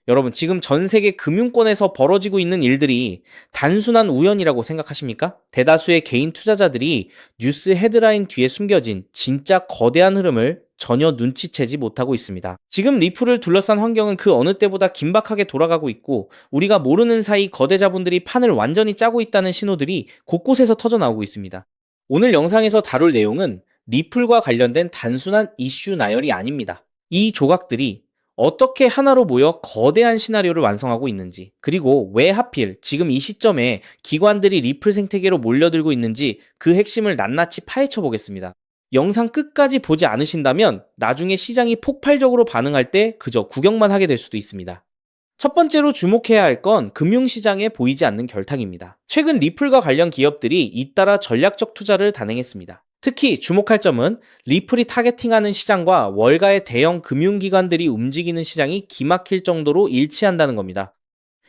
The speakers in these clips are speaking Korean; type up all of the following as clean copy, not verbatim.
여러분, 지금 전 세계 금융권에서 벌어지고 있는 일들이 단순한 우연이라고 생각하십니까? 대다수의 개인 투자자들이 뉴스 헤드라인 뒤에 숨겨진 진짜 거대한 흐름을 전혀 눈치채지 못하고 있습니다. 지금 리플을 둘러싼 환경은 그 어느 때보다 긴박하게 돌아가고 있고, 우리가 모르는 사이 거대 자본들이 판을 완전히 짜고 있다는 신호들이 곳곳에서 터져나오고 있습니다. 오늘 영상에서 다룰 내용은 리플과 관련된 단순한 이슈 나열이 아닙니다. 이 조각들이 어떻게 하나로 모여 거대한 시나리오를 완성하고 있는지, 그리고 왜 하필 지금 이 시점에 기관들이 리플 생태계로 몰려들고 있는지 그 핵심을 낱낱이 파헤쳐 보겠습니다. 영상 끝까지 보지 않으신다면 나중에 시장이 폭발적으로 반응할 때 그저 구경만 하게 될 수도 있습니다. 첫 번째로 주목해야 할 건 금융시장에 보이지 않는 결탁입니다. 최근 리플과 관련 기업들이 잇따라 전략적 투자를 단행했습니다. 특히 주목할 점은 리플이 타겟팅하는 시장과 월가의 대형 금융기관들이 움직이는 시장이 기막힐 정도로 일치한다는 겁니다.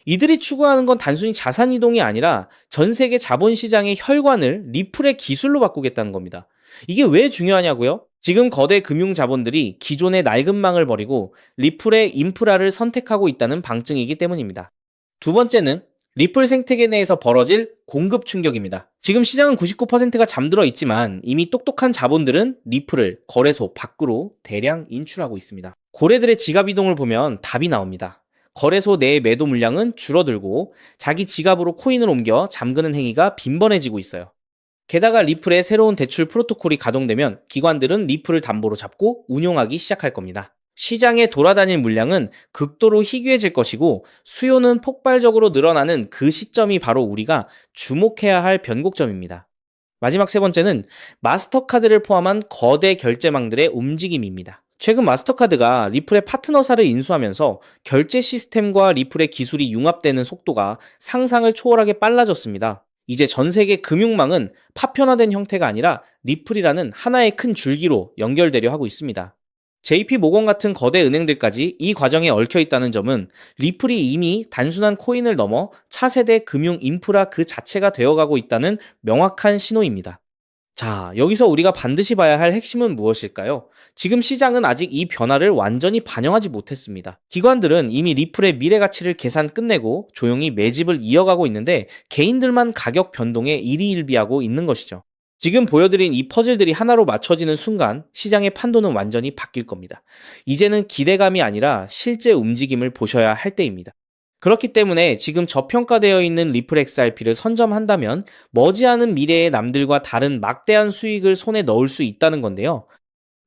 이들이 추구하는 건 단순히 자산 이동이 아니라 전 세계 자본시장의 혈관을 리플의 기술로 바꾸겠다는 겁니다. 이게 왜 중요하냐고요? 지금 거대 금융 자본들이 기존의 낡은 망을 버리고 리플의 인프라를 선택하고 있다는 방증이기 때문입니다. 두 번째는 리플 생태계 내에서 벌어질 공급 충격입니다. 지금 시장은 99%가 잠들어 있지만 이미 똑똑한 자본들은 리플을 거래소 밖으로 대량 인출하고 있습니다. 고래들의 지갑 이동을 보면 답이 나옵니다. 거래소 내의 매도 물량은 줄어들고 자기 지갑으로 코인을 옮겨 잠그는 행위가 빈번해지고 있어요. 게다가 리플의 새로운 대출 프로토콜이 가동되면 기관들은 리플을 담보로 잡고 운용하기 시작할 겁니다. 시장에 돌아다닐 물량은 극도로 희귀해질 것이고 수요는 폭발적으로 늘어나는 그 시점이 바로 우리가 주목해야 할 변곡점입니다. 마지막 세 번째는 마스터카드를 포함한 거대 결제망들의 움직임입니다. 최근 마스터카드가 리플의 파트너사를 인수하면서 결제 시스템과 리플의 기술이 융합되는 속도가 상상을 초월하게 빨라졌습니다. 이제 전 세계 금융망은 파편화된 형태가 아니라 리플이라는 하나의 큰 줄기로 연결되려 하고 있습니다. JP 모건 같은 거대 은행들까지 이 과정에 얽혀 있다는 점은 리플이 이미 단순한 코인을 넘어 차세대 금융 인프라 그 자체가 되어가고 있다는 명확한 신호입니다. 자, 여기서 우리가 반드시 봐야 할 핵심은 무엇일까요? 지금 시장은 아직 이 변화를 완전히 반영하지 못했습니다. 기관들은 이미 리플의 미래 가치를 계산 끝내고 조용히 매집을 이어가고 있는데 개인들만 가격 변동에 일희일비하고 있는 것이죠. 지금 보여드린 이 퍼즐들이 하나로 맞춰지는 순간 시장의 판도는 완전히 바뀔 겁니다. 이제는 기대감이 아니라 실제 움직임을 보셔야 할 때입니다. 그렇기 때문에 지금 저평가되어 있는 리플 XRP를 선점한다면 머지않은 미래의 남들과 다른 막대한 수익을 손에 넣을 수 있다는 건데요.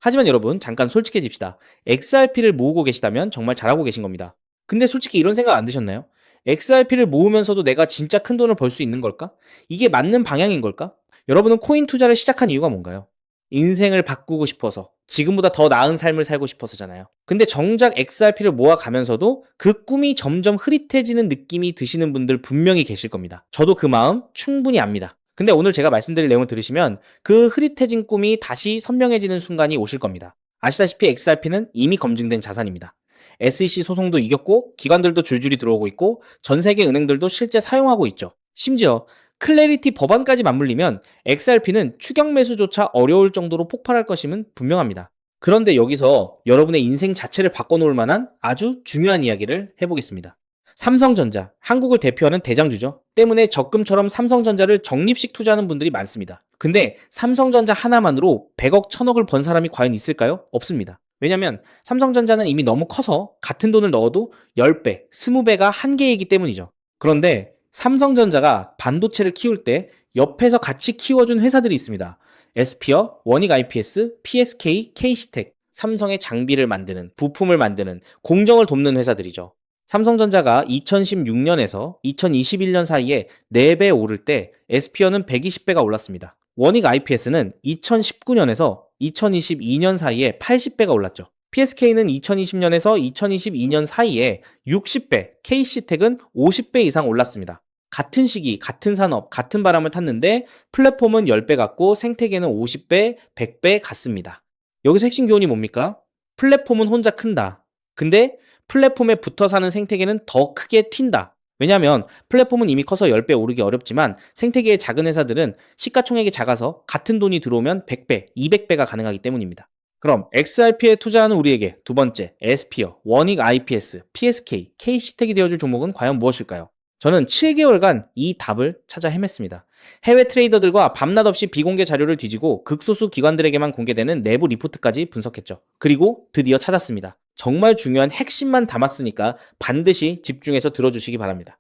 하지만 여러분, 잠깐 솔직해집시다. XRP를 모으고 계시다면 정말 잘하고 계신 겁니다. 근데 솔직히 이런 생각 안 드셨나요? XRP를 모으면서도 내가 진짜 큰 돈을 벌 수 있는 걸까? 이게 맞는 방향인 걸까? 여러분은 코인 투자를 시작한 이유가 뭔가요? 인생을 바꾸고 싶어서, 지금보다 더 나은 삶을 살고 싶어서잖아요. 근데 정작 XRP를 모아가면서도 그 꿈이 점점 흐릿해지는 느낌이 드시는 분들 분명히 계실 겁니다. 저도 그 마음 충분히 압니다. 근데 오늘 제가 말씀드릴 내용을 들으시면 그 흐릿해진 꿈이 다시 선명해지는 순간이 오실 겁니다. 아시다시피 XRP는 이미 검증된 자산입니다. SEC 소송도 이겼고 기관들도 줄줄이 들어오고 있고 전 세계 은행들도 실제 사용하고 있죠. 심지어 클래리티 법안까지 맞물리면 XRP는 추격 매수조차 어려울 정도로 폭발할 것임은 분명합니다. 그런데 여기서 여러분의 인생 자체를 바꿔놓을 만한 아주 중요한 이야기를 해보겠습니다. 삼성전자, 한국을 대표하는 대장주죠. 때문에 적금처럼 삼성전자를 적립식 투자하는 분들이 많습니다. 근데 삼성전자 하나만으로 100억, 1000억을 번 사람이 과연 있을까요? 없습니다. 왜냐면 삼성전자는 이미 너무 커서 같은 돈을 넣어도 10배, 20배가 한계이기 때문이죠. 그런데 삼성전자가 반도체를 키울 때 옆에서 같이 키워준 회사들이 있습니다. 에스피어, 원익 IPS, PSK, K시텍, 삼성의 장비를 만드는, 부품을 만드는, 공정을 돕는 회사들이죠. 삼성전자가 2016년에서 2021년 사이에 4배 오를 때 에스피어는 120배가 올랐습니다. 원익 IPS는 2019년에서 2022년 사이에 80배가 올랐죠. PSK는 2020년에서 2022년 사이에 60배, K시텍은 50배 이상 올랐습니다. 같은 시기, 같은 산업, 같은 바람을 탔는데 플랫폼은 10배 같고 생태계는 50배, 100배 같습니다. 여기서 핵심 교훈이 뭡니까? 플랫폼은 혼자 큰다. 근데 플랫폼에 붙어 사는 생태계는 더 크게 튄다. 왜냐하면 플랫폼은 이미 커서 10배 오르기 어렵지만 생태계의 작은 회사들은 시가총액이 작아서 같은 돈이 들어오면 100배, 200배가 가능하기 때문입니다. 그럼 XRP에 투자하는 우리에게 두 번째, 에스피어, 원익 IPS, PSK, K시텍이 되어줄 종목은 과연 무엇일까요? 저는 7개월간 이 답을 찾아 헤맸습니다. 해외 트레이더들과 밤낮 없이 비공개 자료를 뒤지고 극소수 기관들에게만 공개되는 내부 리포트까지 분석했죠. 그리고 드디어 찾았습니다. 정말 중요한 핵심만 담았으니까 반드시 집중해서 들어주시기 바랍니다.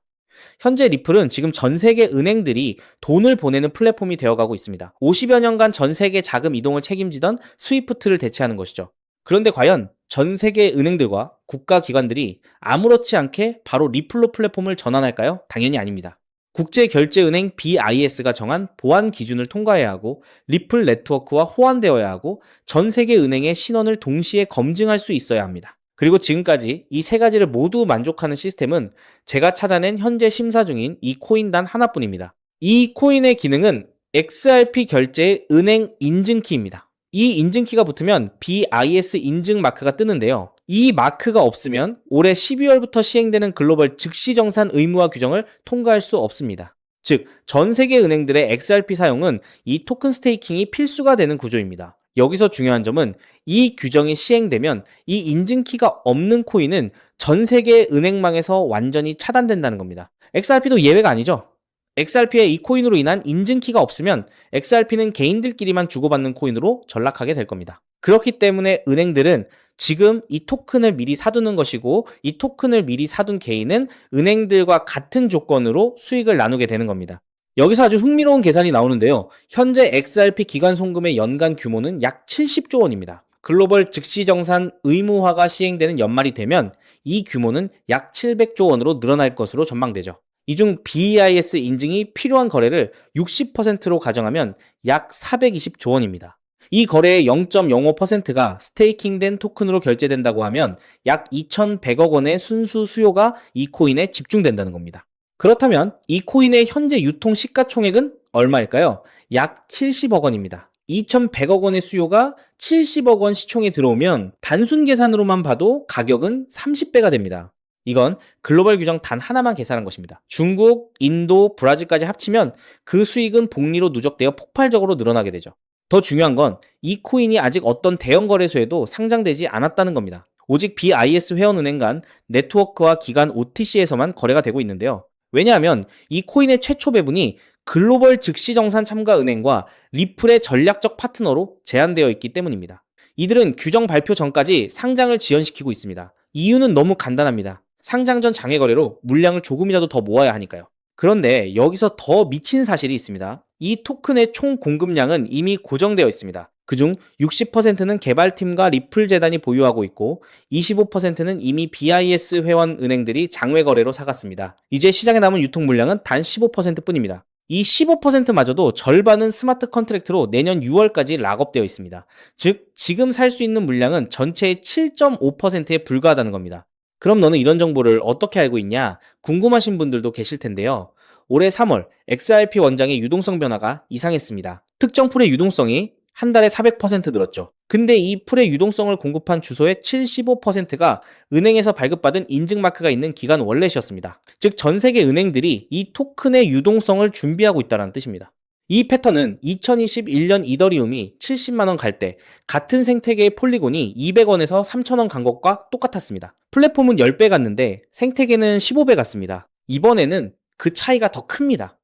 현재 리플은 지금 전 세계 은행들이 돈을 보내는 플랫폼이 되어가고 있습니다. 50여 년간 전 세계 자금 이동을 책임지던 스위프트를 대체하는 것이죠. 그런데 과연 전 세계 은행들과 국가기관들이 아무렇지 않게 바로 리플로 플랫폼을 전환할까요? 당연히 아닙니다. 국제결제은행 BIS가 정한 보안 기준을 통과해야 하고 리플 네트워크와 호환되어야 하고 전 세계 은행의 신원을 동시에 검증할 수 있어야 합니다. 그리고 지금까지 이 세 가지를 모두 만족하는 시스템은 제가 찾아낸 현재 심사 중인 이 코인 단 하나뿐입니다. 이 코인의 기능은 XRP 결제의 은행 인증키입니다. 이 인증키가 붙으면 BIS 인증 마크가 뜨는데요. 이 마크가 없으면 올해 12월부터 시행되는 글로벌 즉시정산 의무화 규정을 통과할 수 없습니다. 즉, 전 세계 은행들의 XRP 사용은 이 토큰 스테이킹이 필수가 되는 구조입니다. 여기서 중요한 점은 이 규정이 시행되면 이 인증키가 없는 코인은 전 세계 은행망에서 완전히 차단된다는 겁니다. XRP도 예외가 아니죠. XRP의 이 코인으로 인한 인증키가 없으면 XRP는 개인들끼리만 주고받는 코인으로 전락하게 될 겁니다. 그렇기 때문에 은행들은 지금 이 토큰을 미리 사두는 것이고 이 토큰을 미리 사둔 개인은 은행들과 같은 조건으로 수익을 나누게 되는 겁니다. 여기서 아주 흥미로운 계산이 나오는데요. 현재 XRP 기관 송금의 연간 규모는 약 70조 원입니다. 글로벌 즉시정산 의무화가 시행되는 연말이 되면 이 규모는 약 700조 원으로 늘어날 것으로 전망되죠. 이 중 BIS 인증이 필요한 거래를 60%로 가정하면 약 420조 원입니다. 이 거래의 0.05%가 스테이킹된 토큰으로 결제된다고 하면 약 2,100억 원의 순수 수요가 이 코인에 집중된다는 겁니다. 그렇다면 이 코인의 현재 유통 시가총액은 얼마일까요? 약 70억 원입니다. 2,100억 원의 수요가 70억 원 시총에 들어오면 단순 계산으로만 봐도 가격은 30배가 됩니다. 이건 글로벌 규정 단 하나만 계산한 것입니다. 중국, 인도, 브라질까지 합치면 그 수익은 복리로 누적되어 폭발적으로 늘어나게 되죠. 더 중요한 건 이 코인이 아직 어떤 대형 거래소에도 상장되지 않았다는 겁니다. 오직 BIS 회원은행 간 네트워크와 기관 OTC에서만 거래가 되고 있는데요. 왜냐하면 이 코인의 최초 배분이 글로벌 즉시정산 참가 은행과 리플의 전략적 파트너로 제한되어 있기 때문입니다. 이들은 규정 발표 전까지 상장을 지연시키고 있습니다. 이유는 너무 간단합니다. 상장 전 장외 거래로 물량을 조금이라도 더 모아야 하니까요. 그런데 여기서 더 미친 사실이 있습니다. 이 토큰의 총 공급량은 이미 고정되어 있습니다. 그중 60%는 개발팀과 리플 재단이 보유하고 있고 25%는 이미 BIS 회원 은행들이 장외 거래로 사갔습니다. 이제 시장에 남은 유통 물량은 단 15%뿐입니다. 이 15%마저도 절반은 스마트 컨트랙트로 내년 6월까지 락업되어 있습니다. 즉, 지금 살 수 있는 물량은 전체의 7.5%에 불과하다는 겁니다. 그럼 너는 이런 정보를 어떻게 알고 있냐? 궁금하신 분들도 계실 텐데요. 올해 3월 XRP 원장의 유동성 변화가 이상했습니다. 특정 풀의 유동성이 한 달에 400% 늘었죠. 근데 이 풀의 유동성을 공급한 주소의 75%가 은행에서 발급받은 인증마크가 있는 기관 월렛이었습니다. 즉, 전 세계 은행들이 이 토큰의 유동성을 준비하고 있다는 뜻입니다. 이 패턴은 2021년 이더리움이 70만원 갈 때 같은 생태계의 폴리곤이 200원에서 3,000원 간 것과 똑같았습니다. 플랫폼은 10배 갔는데 생태계는 15배 갔습니다. 이번에는 그 차이가 더 큽니다.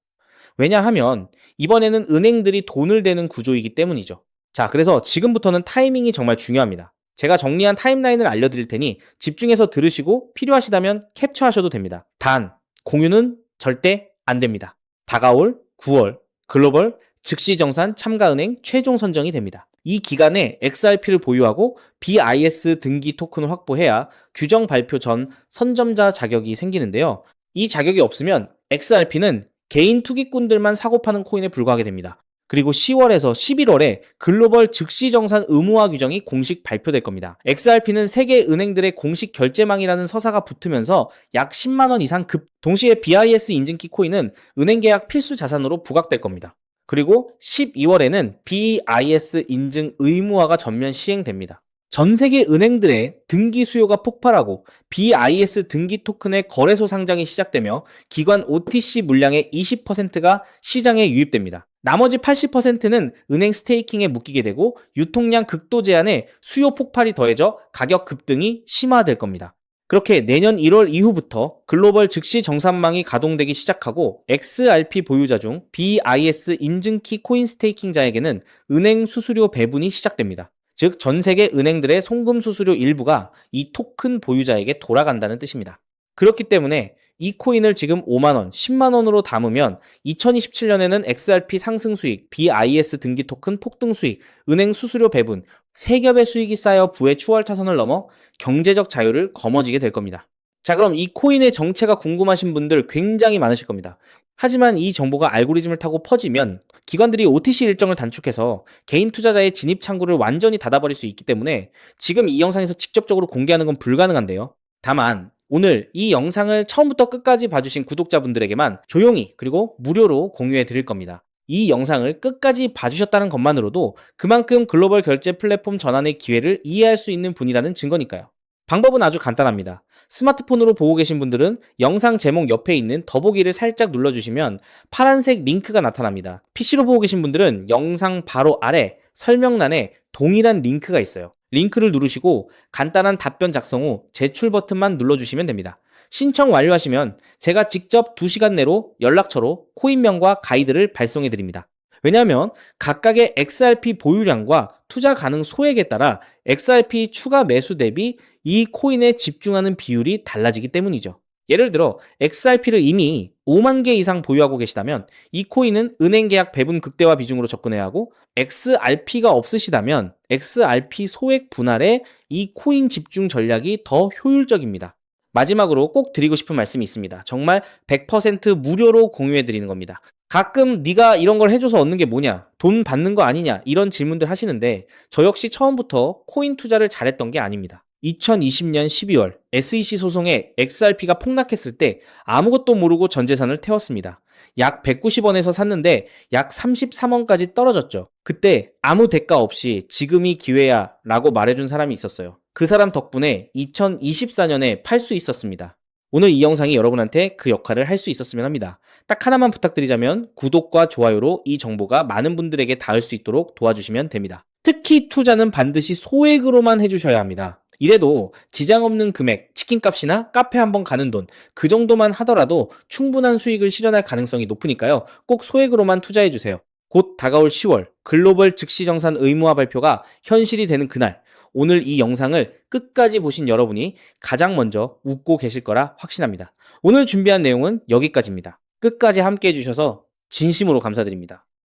왜냐하면 이번에는 은행들이 돈을 대는 구조이기 때문이죠. 자, 그래서 지금부터는 타이밍이 정말 중요합니다. 제가 정리한 타임라인을 알려드릴 테니 집중해서 들으시고 필요하시다면 캡처하셔도 됩니다. 단, 공유는 절대 안 됩니다. 다가올 9월 글로벌 즉시정산 참가은행 최종 선정이 됩니다. 이 기간에 XRP를 보유하고 BIS 등기 토큰을 확보해야 규정 발표 전 선점자 자격이 생기는데요. 이 자격이 없으면 XRP는 개인 투기꾼들만 사고 파는 코인에 불과하게 됩니다. 그리고 10월에서 11월에 글로벌 즉시정산 의무화 규정이 공식 발표될 겁니다. XRP는 세계 은행들의 공식 결제망이라는 서사가 붙으면서 약 10만원 이상 동시에 BIS 인증키 코인은 은행 계약 필수 자산으로 부각될 겁니다. 그리고 12월에는 BIS 인증 의무화가 전면 시행됩니다. 전 세계 은행들의 등기 수요가 폭발하고 BIS 등기 토큰의 거래소 상장이 시작되며 기관 OTC 물량의 20%가 시장에 유입됩니다. 나머지 80%는 은행 스테이킹에 묶이게 되고 유통량 극도 제한에 수요 폭발이 더해져 가격 급등이 심화될 겁니다. 그렇게 내년 1월 이후부터 글로벌 즉시 정산망이 가동되기 시작하고 XRP 보유자 중 BIS 인증키 코인 스테이킹자에게는 은행 수수료 배분이 시작됩니다. 즉, 전 세계 은행들의 송금 수수료 일부가 이 토큰 보유자에게 돌아간다는 뜻입니다. 그렇기 때문에 이 코인을 지금 5만원, 10만원으로 담으면 2027년에는 XRP 상승 수익, BIS 등기 토큰 폭등 수익, 은행 수수료 배분, 세 겹의 수익이 쌓여 부의 추월 차선을 넘어 경제적 자유를 거머쥐게 될 겁니다. 자, 그럼 이 코인의 정체가 궁금하신 분들 굉장히 많으실 겁니다. 하지만 이 정보가 알고리즘을 타고 퍼지면 기관들이 OTC 일정을 단축해서 개인 투자자의 진입 창구를 완전히 닫아버릴 수 있기 때문에 지금 이 영상에서 직접적으로 공개하는 건 불가능한데요. 다만 오늘 이 영상을 처음부터 끝까지 봐주신 구독자분들에게만 조용히 그리고 무료로 공유해 드릴 겁니다. 이 영상을 끝까지 봐주셨다는 것만으로도 그만큼 글로벌 결제 플랫폼 전환의 기회를 이해할 수 있는 분이라는 증거니까요. 방법은 아주 간단합니다. 스마트폰으로 보고 계신 분들은 영상 제목 옆에 있는 더보기를 살짝 눌러주시면 파란색 링크가 나타납니다. PC로 보고 계신 분들은 영상 바로 아래 설명란에 동일한 링크가 있어요. 링크를 누르시고 간단한 답변 작성 후 제출 버튼만 눌러주시면 됩니다. 신청 완료하시면 제가 직접 2시간 내로 연락처로 코인명과 가이드를 발송해 드립니다. 왜냐하면 각각의 XRP 보유량과 투자 가능 소액에 따라 XRP 추가 매수 대비 이 코인에 집중하는 비율이 달라지기 때문이죠. 예를 들어 XRP를 이미 5만 개 이상 보유하고 계시다면 이 코인은 은행 계약 배분 극대화 비중으로 접근해야 하고, XRP가 없으시다면 XRP 소액 분할에 이 코인 집중 전략이 더 효율적입니다. 마지막으로 꼭 드리고 싶은 말씀이 있습니다. 정말 100% 무료로 공유해 드리는 겁니다. 가끔 네가 이런 걸 해줘서 얻는 게 뭐냐, 돈 받는 거 아니냐, 이런 질문들 하시는데 저 역시 처음부터 코인 투자를 잘했던 게 아닙니다. 2020년 12월 SEC 소송에 XRP가 폭락했을 때 아무것도 모르고 전 재산을 태웠습니다. 약 190원에서 샀는데 약 33원까지 떨어졌죠. 그때 아무 대가 없이 지금이 기회야 라고 말해준 사람이 있었어요. 그 사람 덕분에 2024년에 팔 수 있었습니다. 오늘 이 영상이 여러분한테 그 역할을 할 수 있었으면 합니다. 딱 하나만 부탁드리자면 구독과 좋아요로 이 정보가 많은 분들에게 닿을 수 있도록 도와주시면 됩니다. 특히 투자는 반드시 소액으로만 해주셔야 합니다. 이래도 지장 없는 금액, 치킨값이나 카페 한번 가는 돈, 그 정도만 하더라도 충분한 수익을 실현할 가능성이 높으니까요. 꼭 소액으로만 투자해주세요. 곧 다가올 10월 글로벌 즉시정산 의무화 발표가 현실이 되는 그날, 오늘 이 영상을 끝까지 보신 여러분이 가장 먼저 웃고 계실 거라 확신합니다. 오늘 준비한 내용은 여기까지입니다. 끝까지 함께 해주셔서 진심으로 감사드립니다.